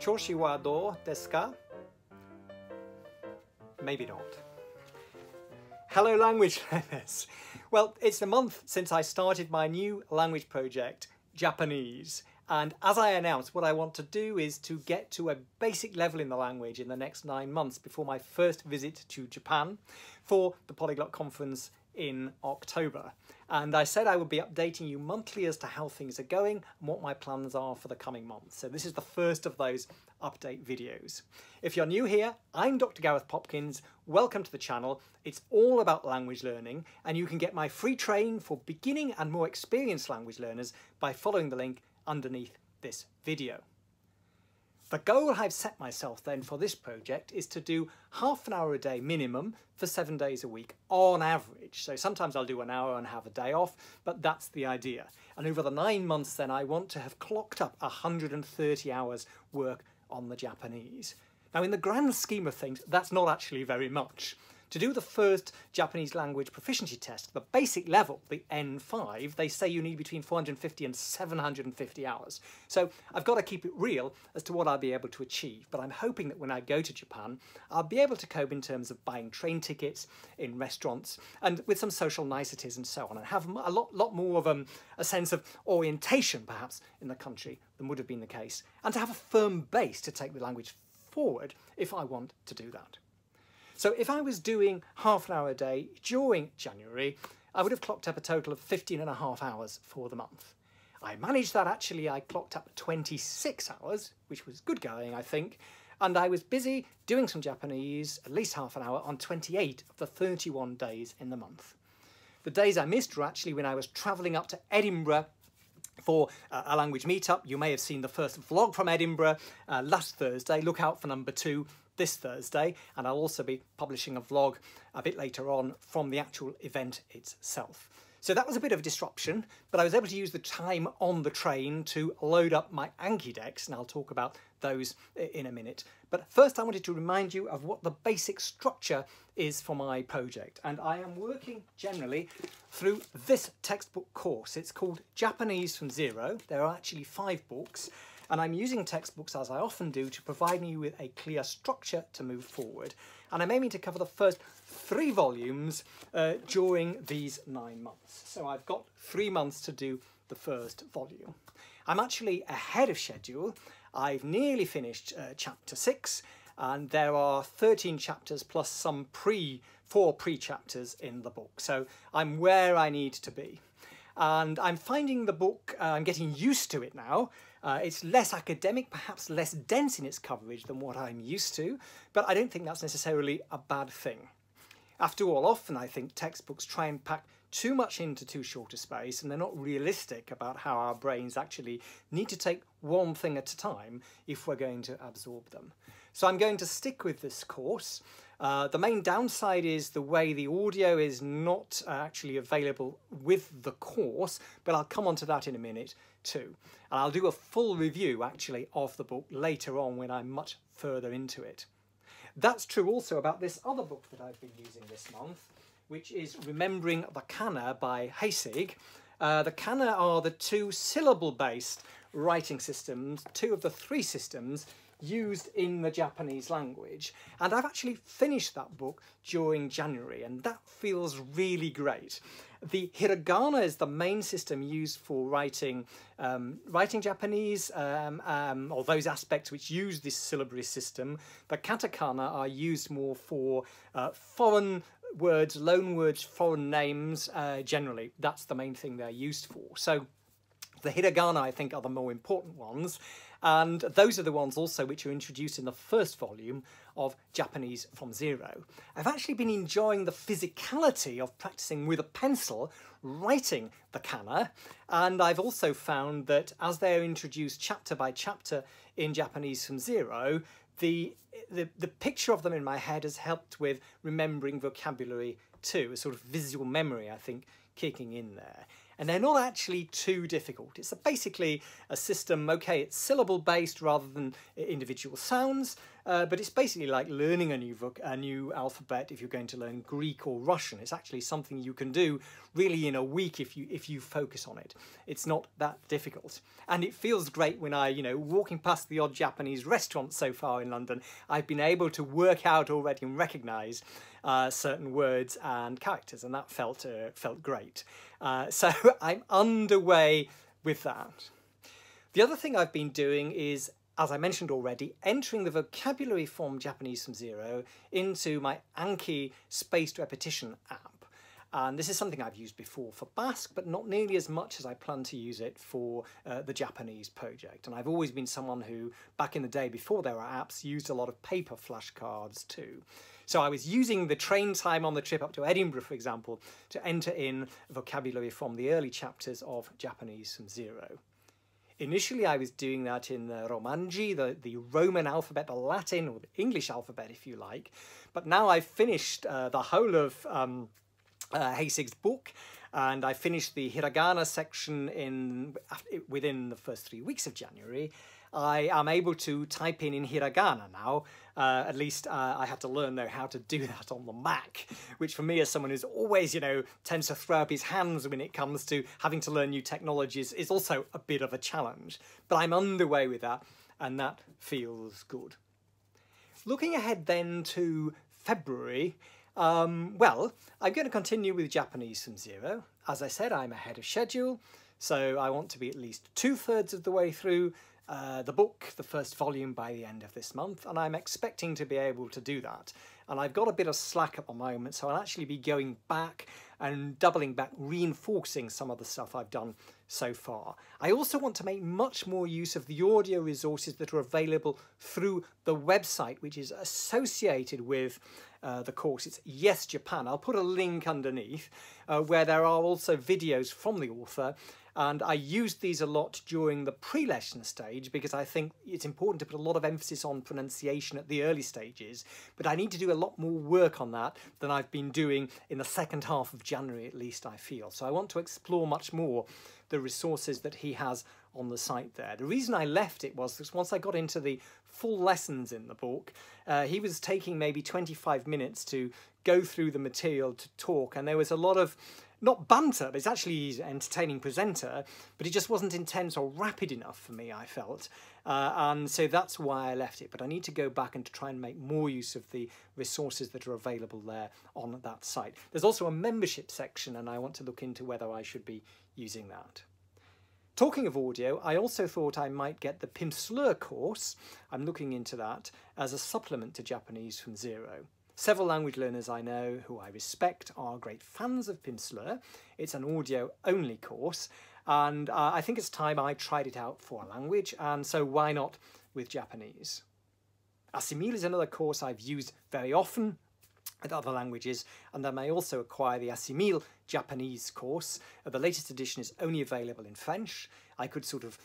Choshi wa dou desu ka? Maybe not. Hello language learners. Well, it's a month since I started my new language project, Japanese. And as I announced, what I want to do is to get to a basic level in the language in the next 9 months before my first visit to Japan for the Polyglot Conference in October. And I said I would be updating you monthly as to how things are going and what my plans are for the coming months. So this is the first of those update videos. If you're new here, I'm Dr. Gareth Popkins. Welcome to the channel. It's all about language learning, and you can get my free training for beginning and more experienced language learners by following the link underneath this video. The goal I've set myself then for this project is to do half an hour a day minimum for 7 days a week on average. So sometimes I'll do an hour and have a day off, but that's the idea. And over the 9 months then I want to have clocked up 130 hours work on the Japanese. Now in the grand scheme of things, that's not actually very much. To do the first Japanese language proficiency test, the basic level, the N5, they say you need between 450 and 750 hours. So I've got to keep it real as to what I'll be able to achieve. But I'm hoping that when I go to Japan, I'll be able to cope in terms of buying train tickets in restaurants and with some social niceties and so on, and have a lot more of a sense of orientation perhaps in the country than would have been the case, and to have a firm base to take the language forward if I want to do that. So if I was doing half an hour a day during January, I would have clocked up a total of 15.5 hours for the month. I managed that actually. I clocked up 26 hours, which was good going, I think. And I was busy doing some Japanese, at least half an hour, on 28 of the 31 days in the month. The days I missed were actually when I was travelling up to Edinburgh for a language meetup. You may have seen the first vlog from Edinburgh last Thursday. Look out for number 2 this Thursday, and I'll also be publishing a vlog a bit later on from the actual event itself. So that was a bit of a disruption, but I was able to use the time on the train to load up my Anki decks, and I'll talk about those in a minute. But first I wanted to remind you of what the basic structure is for my project, and I am working generally through this textbook course. It's called Japanese from Zero. There are actually 5 books, and I'm using textbooks, as I often do, to provide me with a clear structure to move forward. And I'm aiming to cover the first 3 volumes during these 9 months. So I've got 3 months to do the first volume. I'm actually ahead of schedule. I've nearly finished chapter 6, and there are 13 chapters plus some 4 pre-chapters in the book. So I'm where I need to be. And I'm finding the book, I'm getting used to it now. It's less academic, perhaps less dense in its coverage than what I'm used to, but I don't think that's necessarily a bad thing. After all, often I think textbooks try and pack too much into too short a space, and they're not realistic about how our brains actually need to take one thing at a time if we're going to absorb them. So I'm going to stick with this course. The main downside is the way the audio is not actually available with the course, but I'll come on to that in a minute too. And I'll do a full review actually of the book later on when I'm much further into it. That's true also about this other book that I've been using this month, which is Remembering the Kana by Heisig. The Kana are the 2 syllable-based writing systems, 2 of the 3 systems used in the Japanese language, and I've actually finished that book during January, and that feels really great. The hiragana is the main system used for writing Japanese, or those aspects which use this syllabary system. The katakana are used more for foreign words, loan words, foreign names, generally. That's the main thing they're used for. So the hiragana, I think, are the more important ones, and those are the ones also which are introduced in the first volume of Japanese from Zero. I've actually been enjoying the physicality of practicing with a pencil writing the kana, and I've also found that as they're introduced chapter by chapter in Japanese from Zero, the picture of them in my head has helped with remembering vocabulary too, a sort of visual memory, I think, kicking in there. And they're not actually too difficult. It's basically a system, okay, it's syllable based rather than individual sounds, but it's basically like learning a new alphabet if you're going to learn Greek or Russian. It's actually something you can do really in a week if you focus on it. It's not that difficult. And it feels great when walking past the odd Japanese restaurant so far in London, I've been able to work out already and recognise certain words and characters, and that felt great. So I'm underway with that. The other thing I've been doing is, as I mentioned already, entering the vocabulary from Japanese from Zero into my Anki spaced repetition app. And this is something I've used before for Basque, but not nearly as much as I plan to use it for the Japanese project. And I've always been someone who, back in the day before there were apps, used a lot of paper flashcards too. So I was using the train time on the trip up to Edinburgh, for example, to enter in vocabulary from the early chapters of Japanese from Zero. Initially, I was doing that in the Romanji, the Roman alphabet, the Latin or the English alphabet, if you like. But now I've finished the whole of Heisig's book, and I finished the hiragana section within the first 3 weeks of January. I am able to type in hiragana now. At least I had to learn, though, how to do that on the Mac, which for me, as someone who's always, tends to throw up his hands when it comes to having to learn new technologies, is also a bit of a challenge. But I'm underway with that, and that feels good. Looking ahead then to February, well, I'm going to continue with Japanese from Zero. As I said, I'm ahead of schedule, so I want to be at least 2/3 of the way through the book, the first volume, by the end of this month, and I'm expecting to be able to do that. And I've got a bit of slack at the moment, so I'll actually be going back and doubling back, reinforcing some of the stuff I've done so far. I also want to make much more use of the audio resources that are available through the website, which is associated with the course. It's Yes Japan. I'll put a link underneath where there are also videos from the author. And I used these a lot during the pre-lesson stage because I think it's important to put a lot of emphasis on pronunciation at the early stages. But I need to do a lot more work on that than I've been doing in the second half of January, at least I feel. So I want to explore much more the resources that he has on the site there. The reason I left it was because once I got into the full lessons in the book, he was taking maybe 25 minutes to go through the material to talk, and there was a lot of not banter, but it's actually he's an entertaining presenter, but it just wasn't intense or rapid enough for me, I felt. And so that's why I left it. But I need to go back and to try and make more use of the resources that are available there on that site. There's also a membership section, and I want to look into whether I should be using that. Talking of audio, I also thought I might get the Pimsleur course. I'm looking into that as a supplement to Japanese from Zero. Several language learners I know who I respect are great fans of Pimsleur. It's an audio-only course, and I think it's time I tried it out for a language, and so why not with Japanese? Assimil is another course I've used very often with other languages, and I may also acquire the Assimil Japanese course. The latest edition is only available in French. I could sort of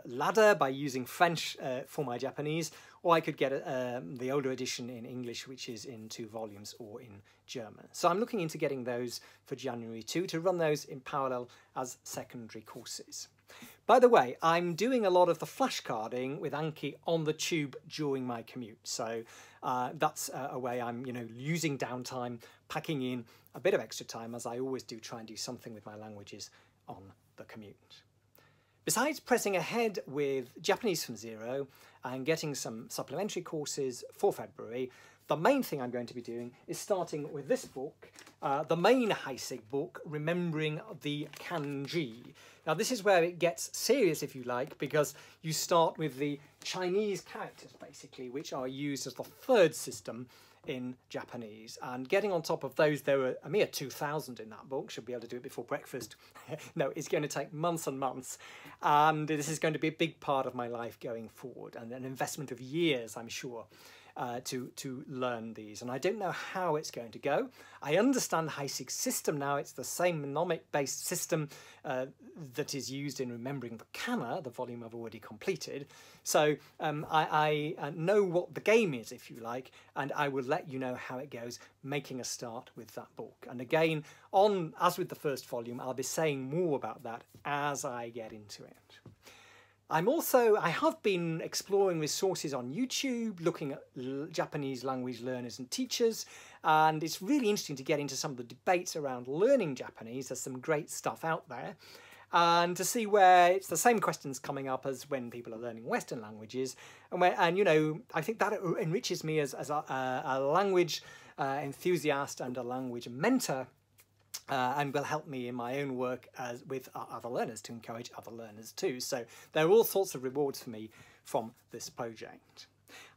ladder by using French for my Japanese, or I could get the older edition in English, which is in 2 volumes, or in German. So I'm looking into getting those for January too, to run those in parallel as secondary courses. By the way, I'm doing a lot of the flashcarding with Anki on the tube during my commute. So that's a way I'm, using downtime, packing in a bit of extra time, as I always do, try and do something with my languages on the commute. Besides pressing ahead with Japanese from Zero and getting some supplementary courses for February, the main thing I'm going to be doing is starting with this book, the main Heisig book, Remembering the Kanji. Now this is where it gets serious, if you like, because you start with the Chinese characters, basically, which are used as the third system in Japanese. And getting on top of those, there were a mere 2,000 in that book. Should be able to do it before breakfast. No, it's going to take months and months. And this is going to be a big part of my life going forward, and an investment of years, I'm sure, to learn these. And I don't know how it's going to go. I understand Heisig's system now. It's the same mnemonic-based system that is used in Remembering the Kana, the volume I've already completed. So I know what the game is, if you like, and I will let you know how it goes, making a start with that book. And again, as with the first volume, I'll be saying more about that as I get into it. I have been exploring resources on YouTube, looking at Japanese language learners and teachers, and it's really interesting to get into some of the debates around learning Japanese. There's some great stuff out there. And to see where it's the same questions coming up as when people are learning Western languages. And you know, I think that enriches me as a language enthusiast and a language mentor, and will help me in my own work with other learners, to encourage other learners too. So there are all sorts of rewards for me from this project.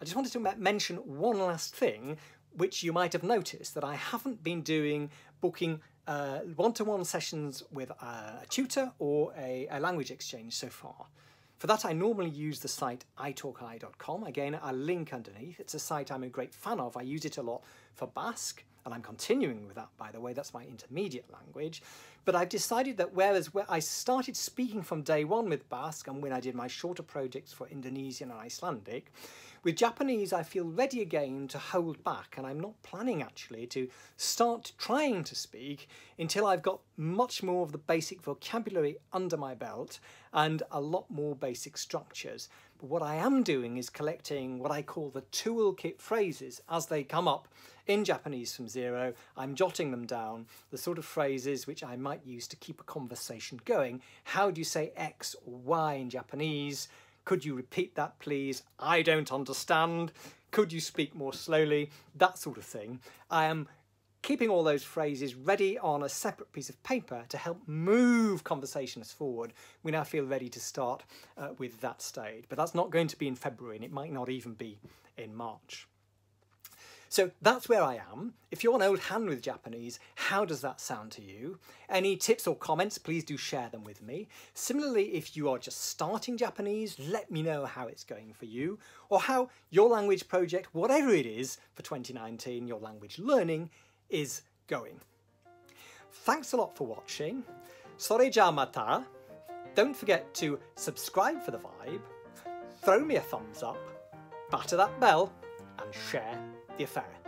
I just wanted to mention one last thing, which you might have noticed, that I haven't been booking one-to-one sessions with a tutor or a language exchange so far. For that, I normally use the site italki.com. Again, a link underneath. It's a site I'm a great fan of. I use it a lot for Basque, and I'm continuing with that, by the way. That's my intermediate language. But I've decided that where I started speaking from day one with Basque, and when I did my shorter projects for Indonesian and Icelandic, with Japanese I feel ready again to hold back, and I'm not planning actually to start trying to speak until I've got much more of the basic vocabulary under my belt and a lot more basic structures. But what I am doing is collecting what I call the toolkit phrases as they come up in Japanese from zero. I'm jotting them down, the sort of phrases which I might use to keep a conversation going. How do you say X or Y in Japanese? Could you repeat that, please? I don't understand. Could you speak more slowly? That sort of thing. I am keeping all those phrases ready on a separate piece of paper to help move conversations forward when I feel ready to start with that stage. But that's not going to be in February, and it might not even be in March. So that's where I am. If you're an old hand with Japanese, how does that sound to you? Any tips or comments, please do share them with me. Similarly, if you are just starting Japanese, let me know how it's going for you, or how your language project, whatever it is for 2019, your language learning, is going. Thanks a lot for watching. Sore ja mata. Don't forget to subscribe for the vibe, throw me a thumbs up, batter that bell, and share the affair.